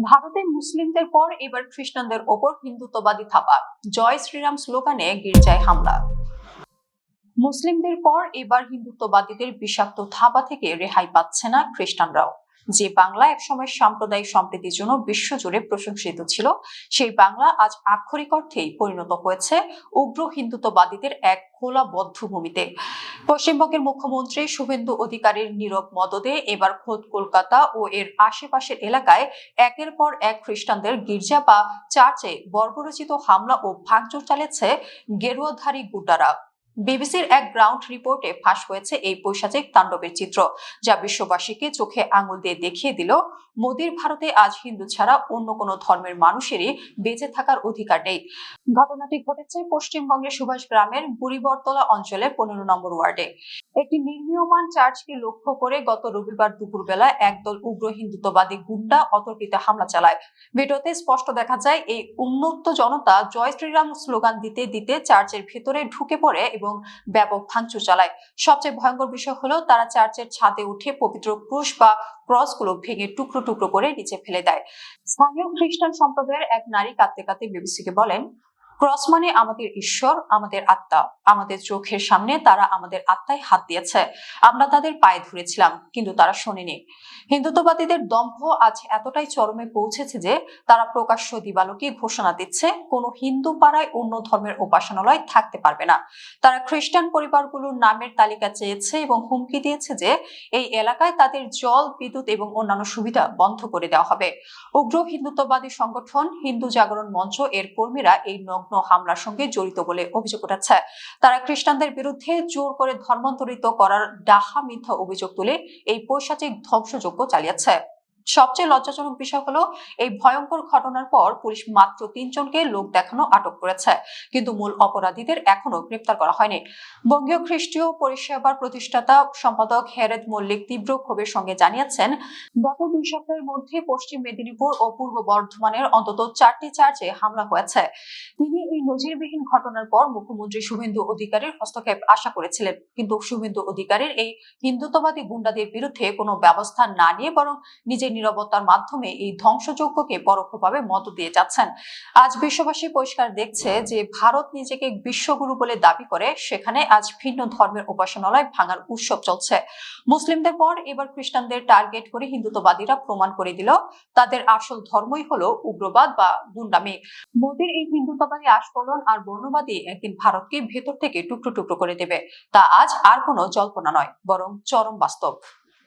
ভারতে মুসলিমদের পর এবার খ্রিস্টানদের ওপর হিন্দুত্ববাদী থাপা, জয় শ্রীরাম স্লোগানে গির্জায় হামলা। মুসলিমদের পর এবার হিন্দুত্ববাদীদের বিষাক্ত থাবা থেকে রেহাই পাচ্ছে না খ্রিস্টানরাও। যে বাংলা একসময় সাম্প্রদায়িক সম্প্রীতির জন্য বিশ্বজুড়ে প্রশংসিত ছিল, সেই বাংলা আজ আক্ষরিক অর্থেই পরিণত হয়েছে উগ্র হিন্দুত্ববাদীদের এক খোলা বধ্যভূমিতে। পশ্চিমবঙ্গের মুখ্যমন্ত্রী শুভেন্দু অধিকারীর নীরব মদদে এবার খোদ কলকাতা ও এর আশেপাশের এলাকায় একের পর এক খ্রিস্টানদের গির্জা বা চার্চে বর্বরচিত হামলা ও ভাঙচুর চালিয়েছে গেরুয়াধারী গুন্ডারা। বিবিসির এক গ্রাউন্ড রিপোর্টে ফাঁস হয়েছে এই পৈশাচিক তাণ্ডবের চিত্র, যা বিশ্ববাসীকে চোখে আঙুল দিয়ে দেখিয়ে দিল মোদির ভারতে আজ হিন্দু ছাড়া অন্য কোনো ধর্মের মানুষেরই বেঁচে থাকার অধিকার নেই। ঘটনাটি ঘটেছে পশ্চিমবঙ্গের সুভাষ গ্রামের বুড়িবরতলা অঞ্চলের 15 নম্বর ওয়ার্ডে। একটি নির্মীয়মান চার্চকে লক্ষ্য করে গত রবিবার দুপুরবেলা একদল উগ্র হিন্দুত্ববাদী গুন্ডা অতর্কিত হামলা চালায়। ভিডিওতে স্পষ্ট দেখা যায় এই উন্মত্ত জনতা জয় শ্রীরাম স্লোগান দিতে দিতে চার্চের ভেতরে ঢুকে পড়ে এবং ব্যাপক ভাঙচুর চালায়। সবচেয়ে ভয়ঙ্কর বিষয় হলো তারা চার্চের ছাদে উঠে পবিত্র ক্রুশ বা ক্রসগুলো ভেঙে টুকরো টুকরো করে নিচে ফেলে দেয়। স্থানীয় খ্রিস্টান সম্প্রদায়ের এক নারী কাঁদতে কাঁদতে বিবিসিকে বলেন, ক্রস মানে আমাদের ঈশ্বর, আমাদের আত্মা। আমাদের চোখের সামনে তারা আমাদের আত্মায় হাত দিয়েছে। আমরা তাদের পায়ে ধরেছিলাম, কিন্তু তারা শোনেনি। হিন্দুত্ববাদীদের দম্ভ আজ এতটাই চরমে পৌঁছেছে যে তারা প্রকাশ্য দিবালোকে ঘোষণা দিচ্ছে কোনো হিন্দু পাড়ায় অন্য ধর্মের উপাসনালয় থাকতে পারবে না। তারা খ্রিস্টান পরিবারগুলোর নামের তালিকা চেয়েছে এবং হুমকি দিয়েছে যে এই এলাকায় তাদের জল, বিদ্যুৎ এবং অন্যান্য সুবিধা বন্ধ করে দেওয়া হবে। উগ্র হিন্দুত্ববাদী সংগঠন হিন্দু জাগরণ মঞ্চ এর কর্মীরা এই নগ্ন হামলার সঙ্গে জড়িত বলে অভিযোগ উঠেছে। তারা খ্রিস্টানদের বিরুদ্ধে জোর করে ধর্মান্তরিত করার ডাহা মিথ্যা অভিযোগ তুলে এই পৈশাচিক ধ্বংসযজ্ঞ চালিয়েছে। সবচেয়ে লজ্জাজনক বিষয় হলো এই ভয়ঙ্কর ঘটনার পর পুলিশ মাত্র 3 জনকে লোক দেখানো আটক করেছে, কিন্তু মূল অপরাধীদের এখনো গ্রেপ্তার করা হয়নি। বঙ্গীয় খ্রিস্টীয় পরিষেবার প্রতিষ্ঠাতা সম্পাদক হেরেদ মল্লিক তীব্র ক্ষোভের সঙ্গে জানিয়েছেন, গত 2 সপ্তাহের মধ্যে পশ্চিম মেদিনীপুর ও পূর্ব বর্ধমানের অন্তত 4টি চার্চে হামলা হয়েছে। তিনি এই নজিরবিহীন ঘটনার পর মুখ্যমন্ত্রী শুভেন্দু অধিকারীর হস্তক্ষেপ আশা করেছিলেন, কিন্তু শুভেন্দু অধিকারীর এই হিন্দুত্ববাদী গুন্ডাদের বিরুদ্ধে কোনো ব্যবস্থা না নিয়ে বরং নিজের নীরবতার মাধ্যমে এই ধ্বংসযজ্ঞকে পরোক্ষভাবে মদত দিয়ে যাচ্ছেন। আজ বিশ্ববাসী পরিষ্কার দেখছে যে ভারত নিজেকে বিশ্বগুরু বলে দাবি করে, সেখানে আজ ভিন্ন ধর্মের উপাসনালয় ভাঙার উৎসব চলছে। মুসলিমদের পর এবার খ্রিস্টানদের টার্গেট করে হিন্দুত্ববাদীরা প্রমাণ করে দিল তাদের আসল ধর্মই হলো উগ্রবাদ বা গুন্ডামি। মোদীর এই হিন্দুত্ববাদী আস্ফলন আর বর্ণবাদী একদিন ভারতকে ভেতর থেকে টুকরো টুকরো করে দেবে। তা আজ আর কোনো জল্পনা নয়, বরং চরম বাস্তব।